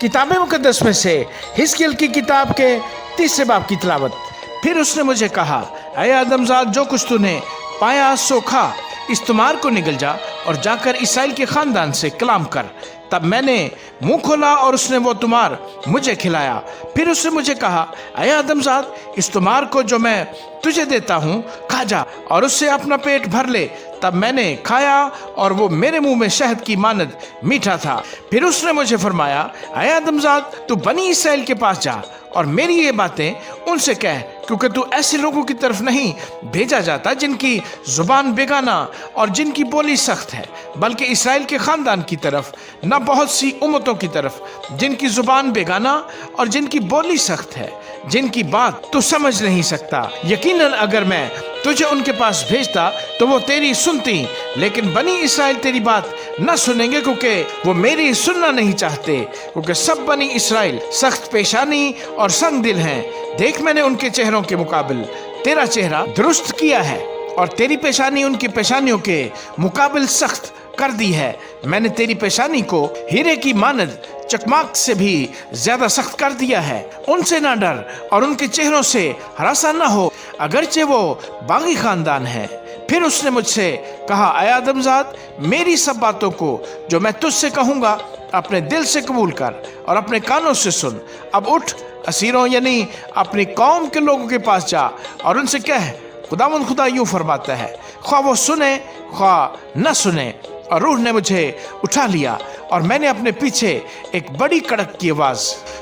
किताब मुकद्दस में से हिजकिय्याह की किताब के 30 बाब की तिलावत। फिर उसने मुझे कहा, ऐ आदमजाद, जो कुछ तूने पाया सो खा, इस्तेमाल को निकल जा और जाकर इसराइल के खानदान से कलाम कर। तब मैंने मुंह खोला और उसने वो तुमार मुझे खिलाया। फिर उसने मुझे कहा, ऐ आदमजाद, इस तुमार को जो मैं तुझे देता हूँ खा जा और उससे अपना पेट भर ले। तब मैंने खाया और वो मेरे मुंह में शहद की मानद मीठा था। फिर उसने मुझे फरमाया, ऐ आदमजाद, तू बनी इसराइल के पास जा और मेरी ये बातें उनसे कह, क्योंकि तू ऐसे लोगों की तरफ नहीं भेजा जाता जिनकी जुबान बेगाना और जिनकी बोली सख्त है, बल्कि इसराइल के खानदान की तरफ, न बहुत सी उम्मतों की तरफ जिनकी जुबान बेगाना और जिनकी बोली सख्त है, जिनकी बात तू समझ नहीं सकता। यकीनन अगर मैं तुझे उनके पास भेजता तो वो तेरी सुनती, लेकिन बनी इसराइल तेरी बात न सुनेंगे, क्योंकि वो मेरी सुनना नहीं चाहते, क्योंकि सब बनी इसराइल सख्त पेशानी और संग दिल हैं। देख, मैंने उनके चेहरों के मुकाबिल तेरा चेहरा दुरुस्त किया है और तेरी पेशानी उनकी पेशानियों के मुकाबिल सख्त कर दी है। मैंने तेरी पेशानी को हीरे की मानद चकमाक से भी ज्यादा सख्त कर दिया है। उनसे ना डर और उनके चेहरों से हरासा न हो, अगरचे वो बागी खानदान है। फिर उसने मुझसे कहा, ऐ आदमजाद, मेरी सब बातों को जो मैं तुझसे कहूँगा अपने दिल से कबूल कर और अपने कानों से सुन। अब उठ, असीरों यानी अपनी कौम के लोगों के पास जा और उनसे कह, खुदावंद खुदा यूं फरमाता है, ख्वाह वो सुने ख्वाह न सुने। और रूह ने मुझे उठा लिया और मैंने अपने पीछे एक बड़ी कड़क की आवाज़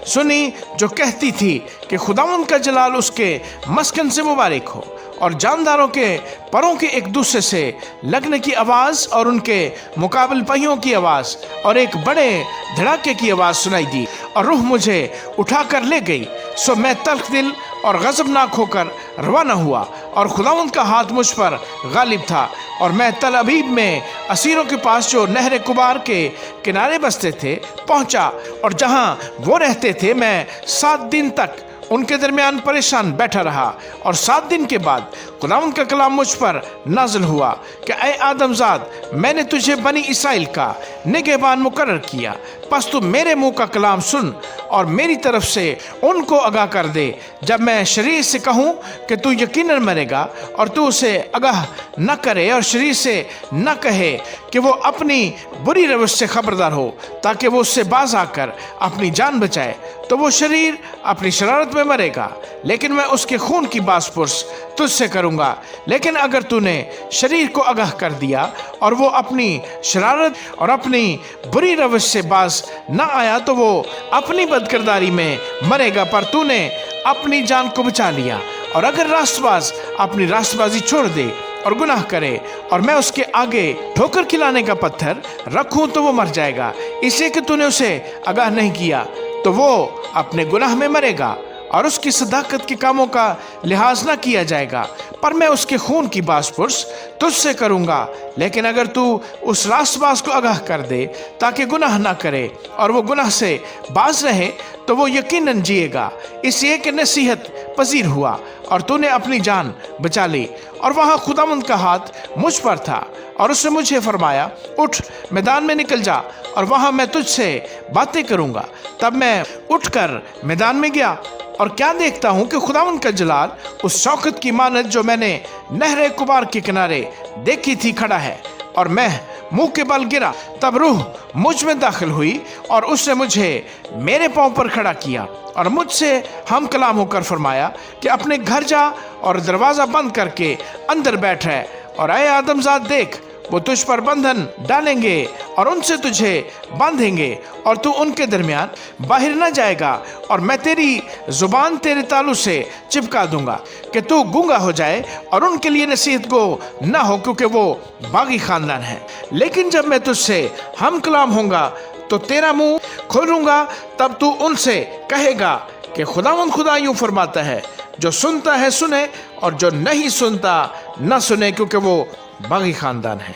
सुनी जो कहती थी कि खुदावंद का जलाल उसके मस्कन से मुबारक हो। और जानदारों के परों के एक दूसरे से लगने की आवाज़ और उनके मुकाबिल पहियों की आवाज़ और एक बड़े धड़ाके की आवाज़ सुनाई दी और रूह मुझे उठा कर ले गई। सो मैं तल्ख दिल और गज़बनाक होकर रवाना हुआ और खुदावंद का हाथ मुझ पर गालिब था और मैं तल अबीब में असीरों के पास जो नहर कुबार के किनारे बसते थे पहुंचा, और जहां वो रहते थे मैं 7 दिन तक उनके दरमियान परेशान बैठा रहा। और 7 दिन के बाद खुदावंद का कलाम मुझ पर नाजिल हुआ कि ऐ आदमजाद, मैंने तुझे बनी इसराइल का निगहबान मुकर्रर किया, बस तू मेरे मुंह का कलाम सुन और मेरी तरफ से उनको आगाह कर दे। जब मैं शरीर से कहूँ कि तू यकीनन मरेगा और तू उसे आगाह न करे और शरीर से न कहे कि वो अपनी बुरी रवश से खबरदार हो ताकि वो उससे बाज आकर अपनी जान बचाए, तो वो शरीर अपनी शरारत में मरेगा, लेकिन मैं उसके खून की बासपुर्स तुझसे करूँगा। लेकिन अगर तूने शरीर को आगाह कर दिया और वो अपनी शरारत और अपनी बुरी रवश से बाज न आया तो वो अपनी बदकिरदारी में मरेगा, पर तूने अपनी जान को बचा लिया। और अगर रास्तबाज अपनी रास्तबाजी छोड़ दे और गुनाह करे और मैं उसके आगे ठोकर खिलाने का पत्थर रखूं तो वो मर जाएगा, इसलिए कि तूने उसे आगाह नहीं किया, तो वो अपने गुनाह में मरेगा और उसकी सदाकत के कामों का लिहाज ना किया जाएगा, पर मैं उसके खून की बासपुर्स तुझसे करूँगा। लेकिन अगर तू उस रास्तबाज को आगाह कर दे ताकि गुनाह ना करे और वो गुनाह से बाज रहे, तो वो यकीनन जिएगा, इसलिए कि नसीहत पजीर हुआ और तूने अपनी जान बचा ली। और वहाँ खुदावंद का हाथ मुझ पर था और उसने मुझे फरमाया, उठ, मैदान में निकल जा और वहाँ मैं तुझसे बातें करूँगा। तब मैं उठकर मैदान में गया और क्या देखता हूँ कि खुदावंद का जलाल उस शौकत की मानद जो मैंने नहर कुबार के किनारे देखी थी खड़ा है, और मैं मुंह के बल गिरा। तब रूह मुझ में दाखिल हुई और उसने मुझे मेरे पांव पर खड़ा किया और मुझसे हम कलाम होकर फरमाया कि अपने घर जा और दरवाज़ा बंद करके अंदर बैठ है। और ऐ आदमजाद, देख, वो तुझ पर बंधन डालेंगे और उनसे तुझे बांधेंगे और तू उनके दरमियान बाहर न जाएगा, और मैं तेरी जुबान तेरे तालू से चिपका दूंगा कि तू गूंगा हो जाए और उनके लिए नसीहत गो न हो, क्योंकि वो बागी खानदान है। लेकिन जब मैं तुझसे हम कलाम होऊंगा तो तेरा मुंह खोलूंगा, तब तू उनसे कहेगा कि खुदावंद खुदा यूं फरमाता है, जो सुनता है सुने और जो नहीं सुनता न सुने, क्योंकि वो बागी खानदान है।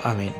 आमीन।